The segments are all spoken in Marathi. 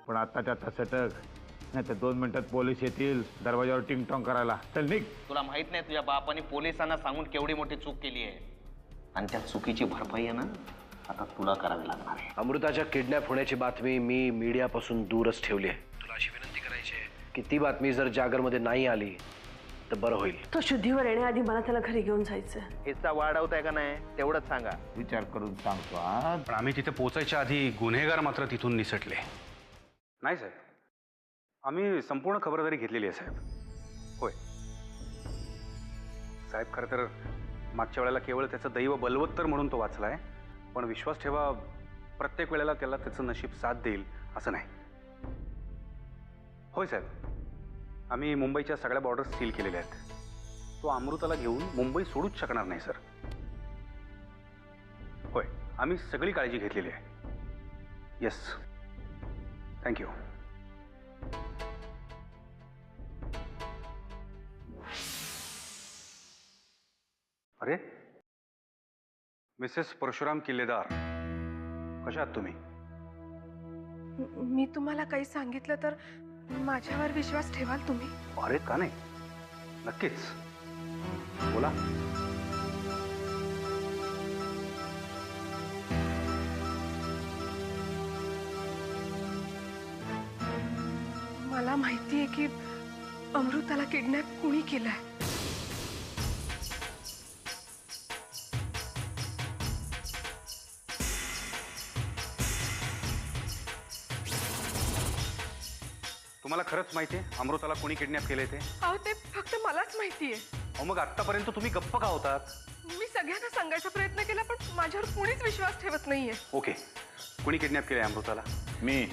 पण आत्ताच्या आता सटक, नाही तर 2 मिनिटात पोलीस येतील दरवाजावर टिंग टॉंग करायला. चल निघ. तुला माहित नाही तुझ्या बापाने पोलिसांना सांगून केवढी मोठी चूक केली आहे, आणि त्या चुकीची भरपाई आहे ना आता तुला करावी लागणार आहे. अमृताच्या किडनॅप होण्याची बातमी मी मीडियापासून दूरच ठेवली आहे. तुला अशी विनंती करायची आहे की ती बातमी जर जागरमध्ये नाही आली तर बरं होईल. तो शुद्धीवर येण्याआधी मला त्याला घरी घेऊन जायचं. हिस्सा वाढवताय का नाही तेवढंच सांगा. विचार करून सांगतो हा. पण आम्ही तिथे पोचायच्या आधी गुन्हेगार मात्र तिथून निसटले. नाही साहेब, आम्ही संपूर्ण खबरदारी घेतलेली आहे साहेब. होय साहेब, खरं तर मागच्या वेळेला केवळ त्याचं दैव बलवत्तर म्हणून तो वाचलाय, पण विश्वास ठेवा प्रत्येक वेळेला त्याला त्याचं नशीब साथ देईल असं नाही. होय साहेब, आम्ही मुंबईच्या सगळ्या बॉर्डर्स सील केलेल्या आहेत. तो अमृताला घेऊन मुंबई सोडूच शकणार नाही सर. होय, आम्ही सगळी काळजी घेतलेली आहे. Yes, thank you. अरे मिसेस परशुराम किल्लेदार, कशा आहात तुम्ही? मी तुम्हाला काही सांगितलं तर माझ्यावर विश्वास ठेवाल तुम्ही? अरे का नाही, नक्कीच बोला. मला माहिती आहे की अमृताला किडनॅप कुणी केलंय. तुम्हाला खरंच माहिती आहे अमृताला कोणी किडनॅप केलंय ते? अहो ते फक्त मलाच माहिती आहे. अहो मग आत्तापर्यंत तुम्ही गप्प का होतात? मी सगळ्यांना सांगायचा प्रयत्न केला पण माझ्यावर कुणीच विश्वास ठेवत नाहीये. ओके, कोणी किडनॅप केलंय अमृताला? मी.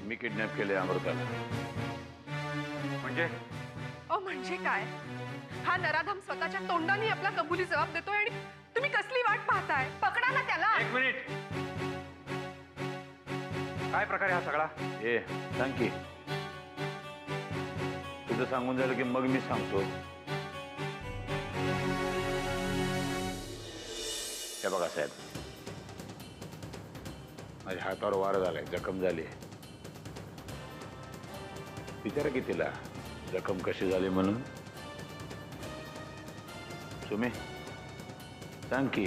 मी किडनॅप केले अमृताला. म्हणजे अहो म्हणजे काय? हा नराधम स्वतःच्या तोंडाने आपला कबुली जबाब देतोय आणि तुम्ही कसली वाट पाहताय? पकडा ना त्याला. एक मिनिट, काय प्रकार आहे हा सगळा? ए सांग की. तुझं सांगून झालं की मग मी सांगतो. हे बघा साहेब, माझ्या हातावर वार झालाय, जखम झाली. विचारा की तिला जखम कशी झाली म्हणून. तुम्ही सांग की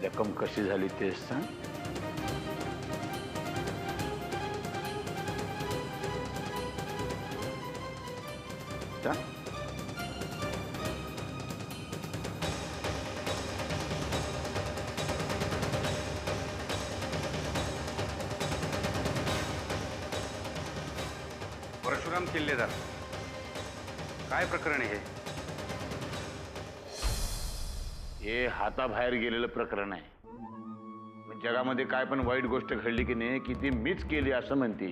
जखम कशी झाली तेच सांग. सांग. परशुराम किल्लेदार, काय प्रकरण आहे हे हाताबाहेर गेलेलं प्रकरण आहे. जगामध्ये काय पण वाईट गोष्ट घडली की नाही की ती मीच केली असं म्हणते.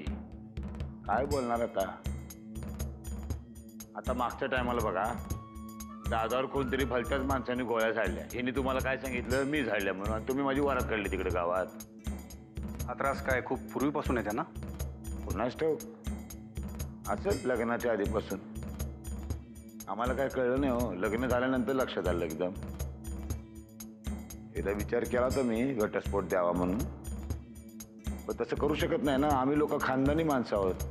काय बोलणार आता? आता मागच्या टायमाला बघा, दादावर कोणतरी भलत्याच माणसाने गोळ्या झाडल्या. हिने तुम्हाला काय सांगितलं? मी झाडल्या म्हणून. आणि तुम्ही माझी वारात काढली तिकडे गावात. हा त्रास काय खूप पूर्वीपासून आहे त्यांना? पुन्हाच ठेव असंच लग्नाच्या आधीपासून. आम्हाला काय कळलं नाही हो, लग्न झाल्यानंतर लक्षात आलं एकदम. एकदा विचार केला तर मी घटस्फोट द्यावा म्हणून, पण तसं करू शकत नाही ना. आम्ही लोक खानदानी माणसं आहोत.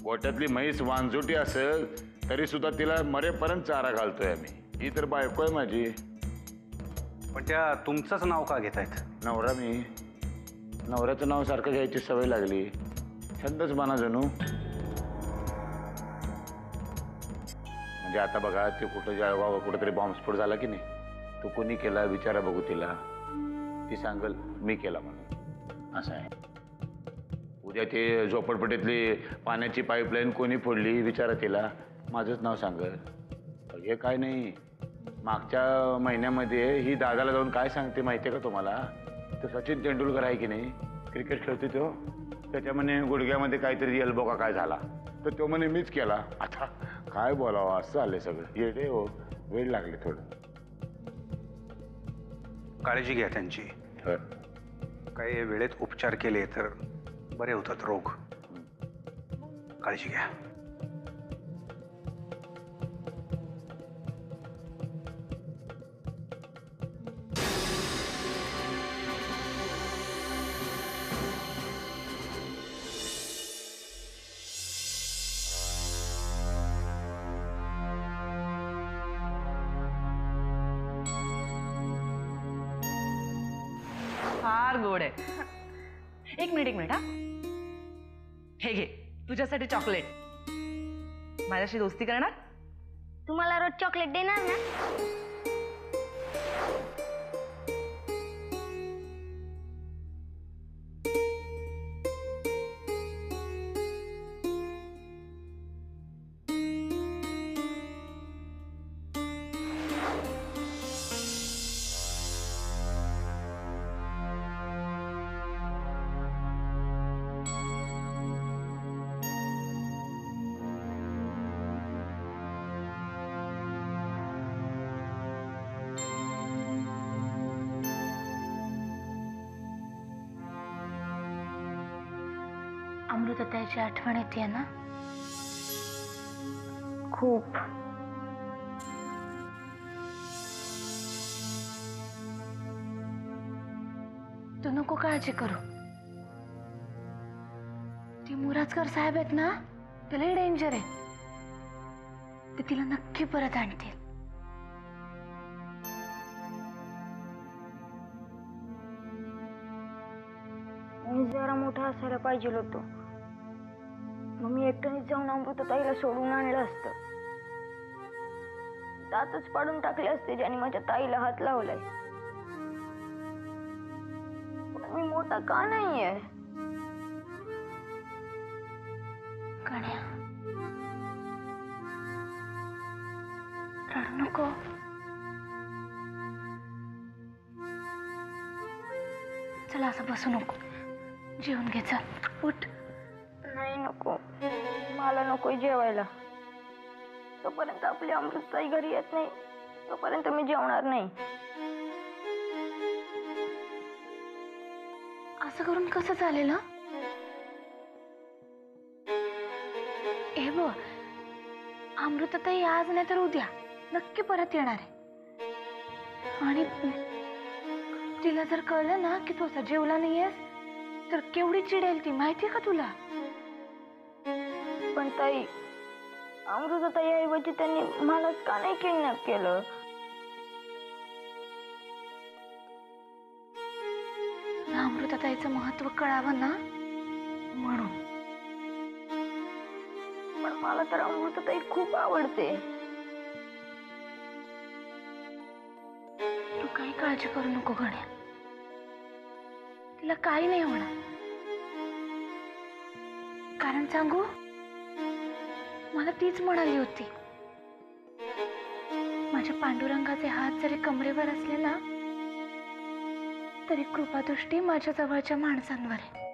गोट्यातली म्हैस वांजोटी असेल तरी सुद्धा तिला मरेपर्यंत चारा घालतोय आम्ही. ही तर बायको आहे माझी. पण त्या तुमचंच नाव का घेतायत? नवरा मी. नवऱ्याचं नाव सारखं घ्यायची सवय लागली, छंदच बना जणू. म्हणजे आता बघा, ते कुठं जळगाव कुठेतरी बॉम्बस्फोट झाला की नाही, तो कोणी केला विचारा बघू तिला. ती सांगल मी केला म्हणून. असं आहे. उद्या ते झोपडपट्टीतली पाण्याची पाईपलाईन कोणी फोडली विचारा तिला, माझंच नाव सांगल. हे काय नाही. मागच्या महिन्यामध्ये ही दादाला जाऊन काय सांगते माहिती आहे का तुम्हाला? तर सचिन तेंडुलकर आहे की नाही, क्रिकेट खेळतो तो, त्याच्या म्हणे गुडघ्यामध्ये काहीतरी एल्बो का काय झाला, तर तो म्हणे मीच केला. आता काय बोलावं, असं झालंय सगळं. येडे हो, वेळ लागले थोडं. काळजी घ्या त्यांची. काही वेळेत उपचार केले तर बरे होतात रोग. काळजी घ्या. फार गोड आहे. एक मिनिट हा. हे घे तुझ्यासाठी चॉकलेट. माझ्याशी दोस्ती करणार? तुम्हाला रोज चॉकलेट देणार ना? अमृतताईची आठवण येते ना खूप. तू नको काळजी करू. ती मुराजकर साहेब आहेत ना, ते लई डेंजर आहे. ते तिला नक्की परत आणतील. मी जरा मोठा असायला पाहिजे होतो. मग मी एकट्यानेच जाऊन अमृतताईला सोडून आणलं असतं. दातच पाडून टाकले असते ज्याने माझ्या ताईला हात लावलाय. पण मी मोठा का नाहीये? गण्या, रडू नको. चला असं बसू नको. जेवून घे, चल उठ. नाही नको, मला नकोय जेवायला. तोपर्यंत आपली अमृतताई घरी येत नाही तोपर्यंत मी जेवणार नाही. असं करून कसं चालेल? हे बघ, अमृतताई आज नाही तर उद्या नक्की परत येणार आहे. आणि तिला जर कळलं ना की तू असा जेवला नाहीयेस तर केवढी चिडेल ती, माहितीये का तुला? पण ताई, अमृतताई ऐवजी त्यांनी मलाच का नाही किडनॅप केलं? अमृतताईचं महत्व कळावं ना म्हणून. पण मला तर अमृतताई खूप आवडते. तू काही काळजी करू नको गण्या. तिला काही नाही होणार. कारण सांगू, मला तीच म्हणाली होती, माझ्या पांडुरंगाचे हात जरी कमरेवर असले ना तरी कृपादृष्टी माझ्या जवळच्या माणसांवर आहे.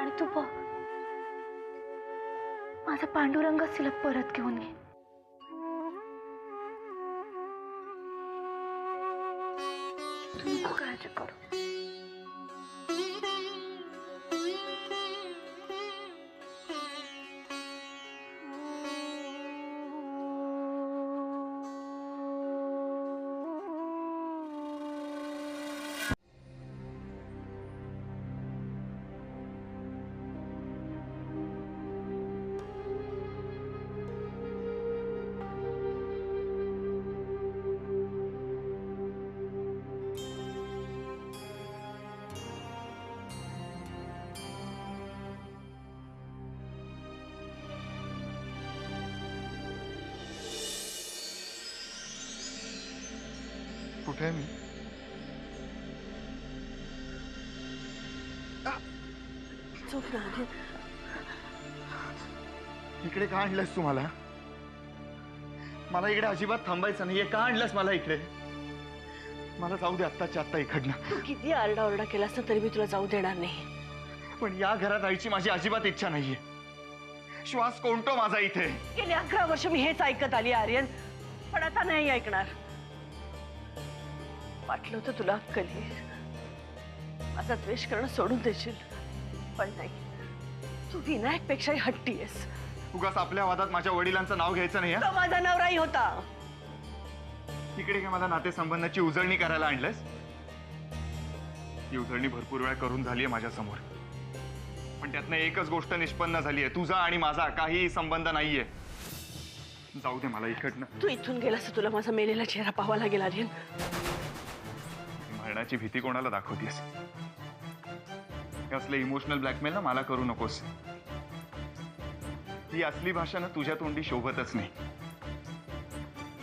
आणि तू बघ, माझा पांडुरंगच तिला परत घेऊन ये. तू नको काळजी करू. कुठे आहे मी? इकडे का आणलंस तू मला? मला इकडे अजिबात थांबायचं नाहीये. का आणलंस मला इकडे? मला जाऊ दे आत्ताच्या आत्ता इकडनं. तू किती आरडाओरडा केलास ना तरी मी तुला जाऊ देणार नाही. पण या घरात राहायची माझी अजिबात इच्छा नाहीये. श्वास कोणतो माझा इथे. गेली 11 वर्ष मी हेच ऐकत आली आर्यन, पण आता नाही ऐकणार. वाटलं होतं तुला अक्कल येईल. माझा द्वेष करणं सोडून देशील, पण नाही, तू विनायक पेक्षाही हट्टी आहेस. उगाच आपल्या वादात माझ्या वडिलांचं नाव घ्यायचं नाही. तो माझा नवराही होता. तिकडे काय मला नातेसंबंधाची उजळणी करायला आणलंस? ही उजळणी भरपूर वेळा करून झालीये माझ्या समोर, पण त्यातनं एकच गोष्ट निष्पन्न झालीये, तुझा आणि माझा काही संबंध नाहीये. जाऊ दे मला इकडनं. तू इथून गेलास तर तुला माझा मेलेला चेहरा पाहावा लागेल आर्यन. मरणाची भीती कोणाला दाखवतेस? हे असले इमोशनल ब्लॅकमेल ना मला करू नकोस. ही असली भाषा ना तुझ्या तोंडी शोभतच नाही,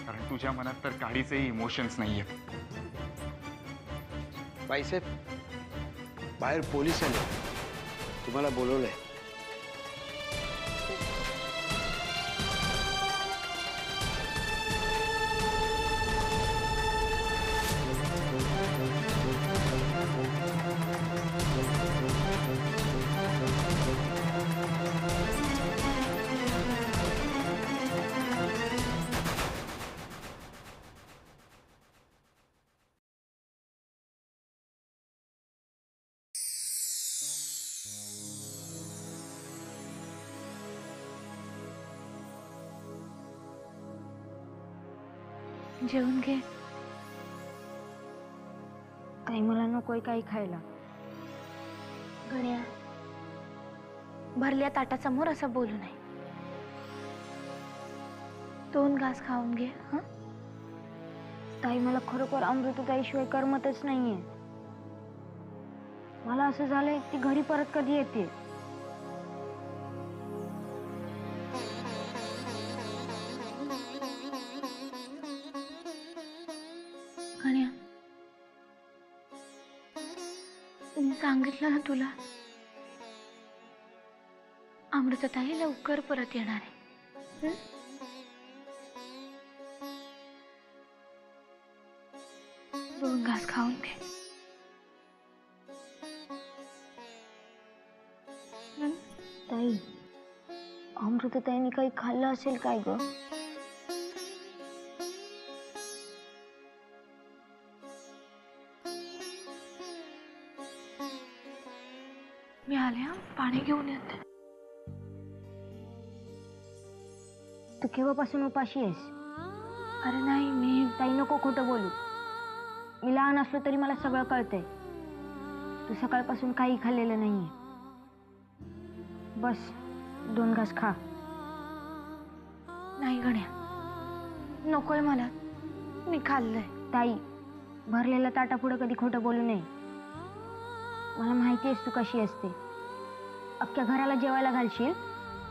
कारण तुझ्या मनात तर काहीचही इमोशन्स नाहीयेत. बाईसाहेब, बाहेर पोलीस आले, तुम्हाला बोलवलंय. जेवून घे. काही मला नकोय काही खायला. गण्या, भरल्या ताटासमोर असं बोलू नये. 2 घास खाऊन घे. हं? ताई, मला खरोखर अमृतताईशिवाय करमतच नाहीये. मला असं झालंय ती घरी परत कधी येते. गण्या, मी सांगितलं ना तुला, अमृतताई लवकर परत येणार आहे. 2 घास खाऊन घे. ताई, अमृतताईने काही खाल्लं असेल काय ग? मी आले, पाणी घेऊन येते. तू केव्हापासून उपाशी आहेस? अरे नाही, मी ताई नको खोटं बोलू. मी लहान असलो तरी मला सगळं कळतंय. तू सकाळपासून काही खाल्लेलं नाहीये. बस 2 घास खा. नाही गण्या, नकोय मला, मी खाल्लंय. ताई, भरलेल्या ताटापुढं कधी खोटं बोलू नये. मला माहिती आहेस तू कशी असते. अख्ख्या घराला जेवायला घालशील,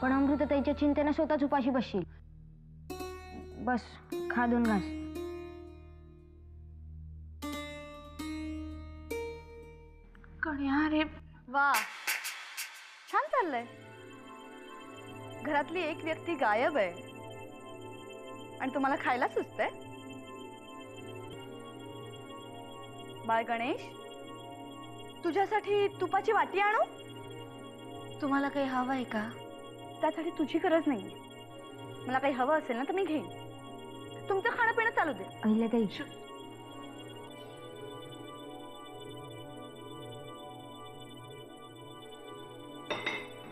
पण अमृतताईच्या चिंतेनं स्वतःच उपाशी बसशील. बस खा 2 घास. अरे वा, छान चाललंय. घरातली एक व्यक्ती गायब आहे आणि तुम्हाला खायला सुचतंय. बाळ गणेश, तुझ्यासाठी तुपाची वाटी आणू? तुम्हाला काही हवं आहे का? त्यासाठी तुझी गरज नाही. मला काही हवं असेल ना तर मी घेईन. तुमचं खाणं पिणं चालू दे. अहिल्याताई,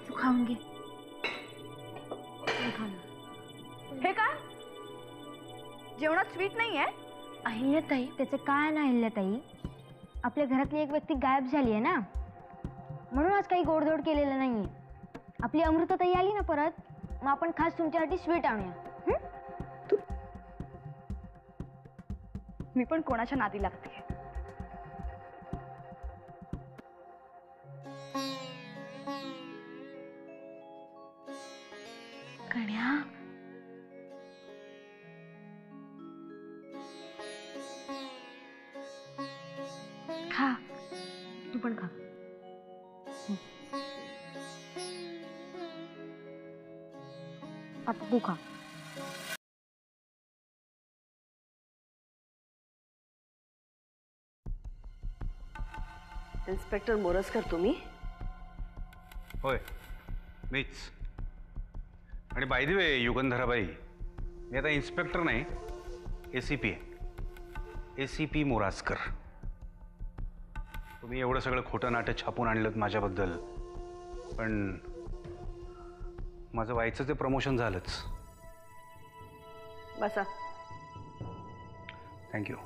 तू खाऊन घे. हे काय, जेवणात स्वीट नाही आहे? अहिल्याताई, त्याचं काय ना अहिल्याताई, आपल्या घरातली एक व्यक्ती गायब झाली आहे ना, म्हणून आज काही गोडधोड केलेलं नाहीये. आपली अमृतताई आली ना परत, मग आपण खास तुमच्यासाठी स्वीट आणूया. मी पण कोणाच्या नादी लागते? गण्या, खा. तू पण खा. आता तू खा. इन्स्पेक्टर मोरजकर तुम्ही? होय, मीच. आणि बाय द वे युगंधराबाई, मी आता इन्स्पेक्टर नाही, ACP आहे. ACP मोराजकर. तुम्ही एवढं सगळं खोटं नाटक छापून आणलं माझ्याबद्दल, पण माझं व्हायचं ते प्रमोशन झालंच. बसा. थँक्यू.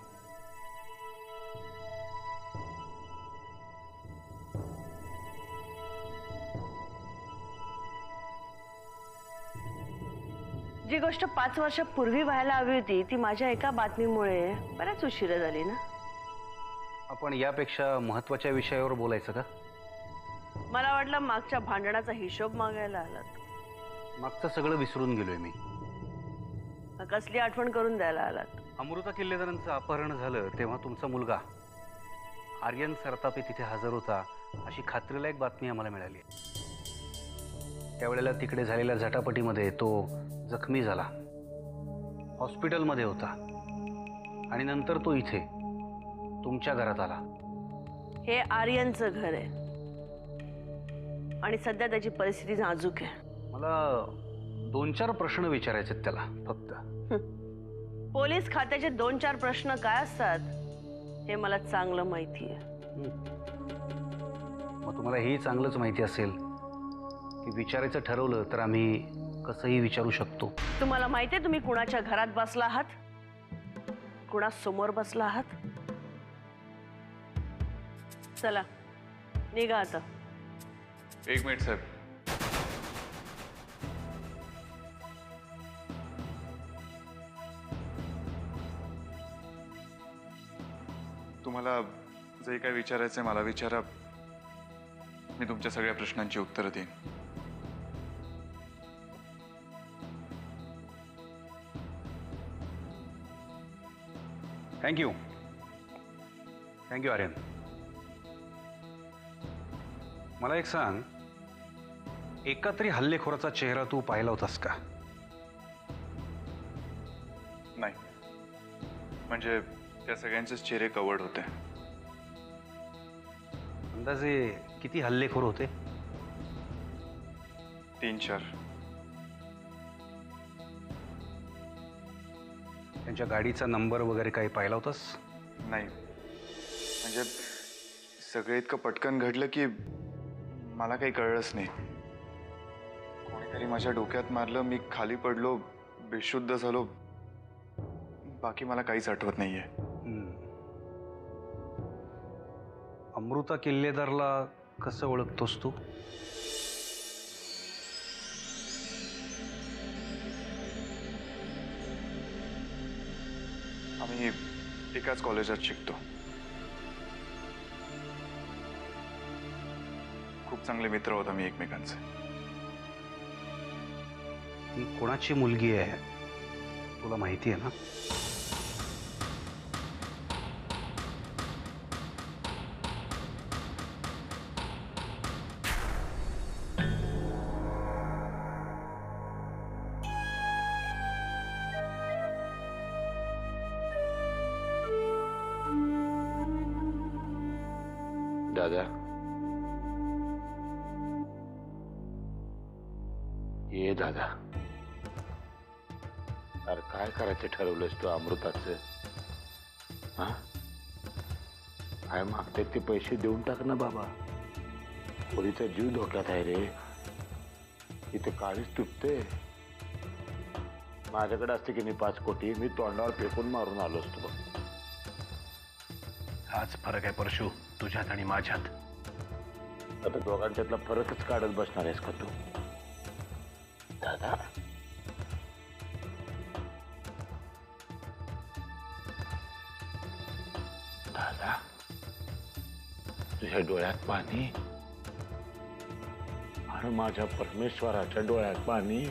जी गोष्ट 5 वर्षापूर्वी व्हायला हवी होती ती माझ्या एका बातमीमुळे बऱ्याच उशिरा झाली ना. आपण यापेक्षा महत्त्वाच्या विषयावर बोलायचं का? मला वाटलं मागच्या भांडणाचा हिशोब मागायला आलात. मागचं सगळं विसरून गेलोय मी. कसली आठवण करून द्यायला आलात? अमृता किल्लेदारांचं अपहरण झालं तेव्हा तुमचा मुलगा आर्यन सरतापे तिथे हजर होता अशी खात्रीलायक बातमी आम्हाला मिळाली. त्यावेळेला तिकडे झालेल्या झटापटीमध्ये तो जखमी झाला, हॉस्पिटलमध्ये होता आणि नंतर तो इथे तुमच्या घरात आला. हे आर्यनचं घर आहे आणि सध्या त्याची परिस्थिती नाजूक आहे. मला 2-4 प्रश्न विचारायचे आहेत त्याला फक्त. पोलीस खात्याचे 2-4 प्रश्न काय असतात हे मला चांगलं माहिती आहे. मग तुम्हाला हे चांगलंच माहिती असेल की विचारायचं ठरवलं तर आम्ही कसंही विचारू शकतो. तुम्हाला माहिती आहे तुम्ही कुणाच्या घरात बसला आहात, कुणासमोर बसला आहात? चला निघा आता. एक मिनिट साहेब. तुम्हाला जे काय विचारायचंय मला विचारा, मी तुमच्या सगळ्या प्रश्नांची उत्तरं देईन. थँक्यू. थँक्यू आर्यन. मला एक सांग, एका तरी हल्लेखोराचा चेहरा तू पाहिला होतास का? नाही, म्हणजे त्या सगळ्यांचेच चेहरे कवर्ड होते. अंदाजे किती हल्लेखोर होते? 3-4. त्यांच्या गाडीचा नंबर वगैरे काही पाहिला होतास? नाही, म्हणजे सगळं इतकं पटकन घडलं की मला काही कळलंच नाही. कोणीतरी माझ्या डोक्यात मारलं, मी खाली पडलो, बेशुद्ध झालो. बाकी मला काहीच आठवत नाहीये. अमृता किल्लेदारला कसं ओळखतोस तू? आम्ही एकाच कॉलेजात शिकतो. खूप चांगले मित्र होत आम्ही एकमेकांचे. ती कोणाची मुलगी आहे तुला माहिती आहे ना? दादा, ये दादा. अरे काय करायचं ठरवलंस तू अमृताचं? हा, काय मागते ते पैसे देऊन टाक ना बाबा. पोरीचा जीव धोक्यात आहे रे. इथे काळीच तुटते. माझ्याकडे असते की नाही 5 कोटी, मी तोंडावर फेकून मारून आलो असतो बघ. हाच फरक आहे परशु तुझ्यात आणि माझ्यात. आता दोघांच्यातला फरकच काढत बसणार आहेस का तू दादा? दादा, तुझ्या डोळ्यात पाणी आणि माझ्या परमेश्वराच्या डोळ्यात पाणी.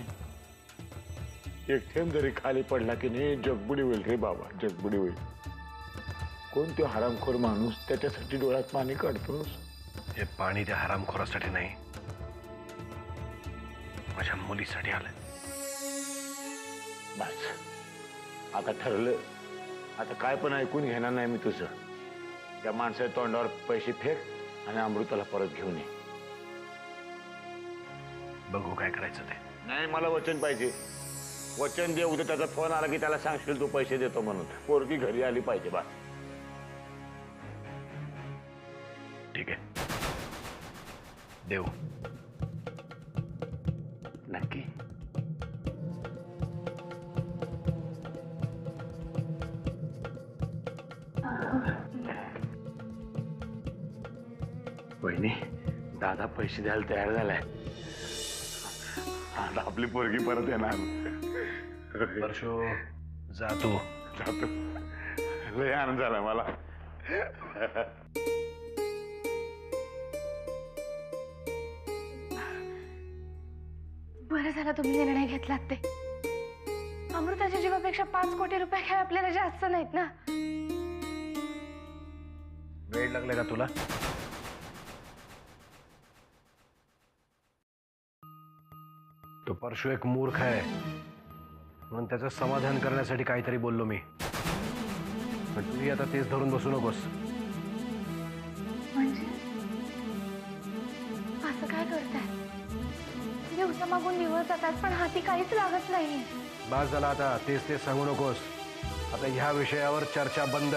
एक थेंब जरी खाली पडला की नाही जगबुडी होईल रे बाबा, जगबुडी होईल. कोण तो हरामखोर माणूस त्याच्यासाठी डोळ्यात पाणी काढतोस? हे पाणी त्या हरामखोरासाठी नाही, माझ्या मुलीसाठी आलंय. बस आता ठरलं. आता काय पण ऐकून घेणार नाही मी तुझं. त्या माणसाच्या तोंडावर पैसे फेक आणि अमृताला परत घेऊन ये. बघू काय करायचं ते. नाही, मला वचन पाहिजे. वचन दे. उद्या त्याचा फोन आला की त्याला सांगशील तू पैसे देतो म्हणून. पोरगी घरी आली पाहिजे. बस. ठीक आहे, देऊ. नक्की. वहिनी, दादा पैसे द्यायला तयार झालाय. आता आपली पोरगी परत येणार. परशो, जा तू. जातो. लय आनंद झाला मला. बरं झालं तुम्ही निर्णय घेतलात ते. अमृताच्या जीवापेक्षा 5 कोटी रुपये काय आपल्याला जास्त नाहीत ना. वेळ लागला का तुला? तो परशु एक मूर्ख आहे म्हणून त्याचं समाधान करण्यासाठी काहीतरी बोललो मी. पण तुम्ही आता तेच धरून बसू नकोस. म्हणजे असं काय करताय? दिवसामागून दिवस जातात पण हाती काहीच लागत नाही. बास झाला आता, तेच तेच सांगू नकोस. आता ह्या विषयावर चर्चा बंद.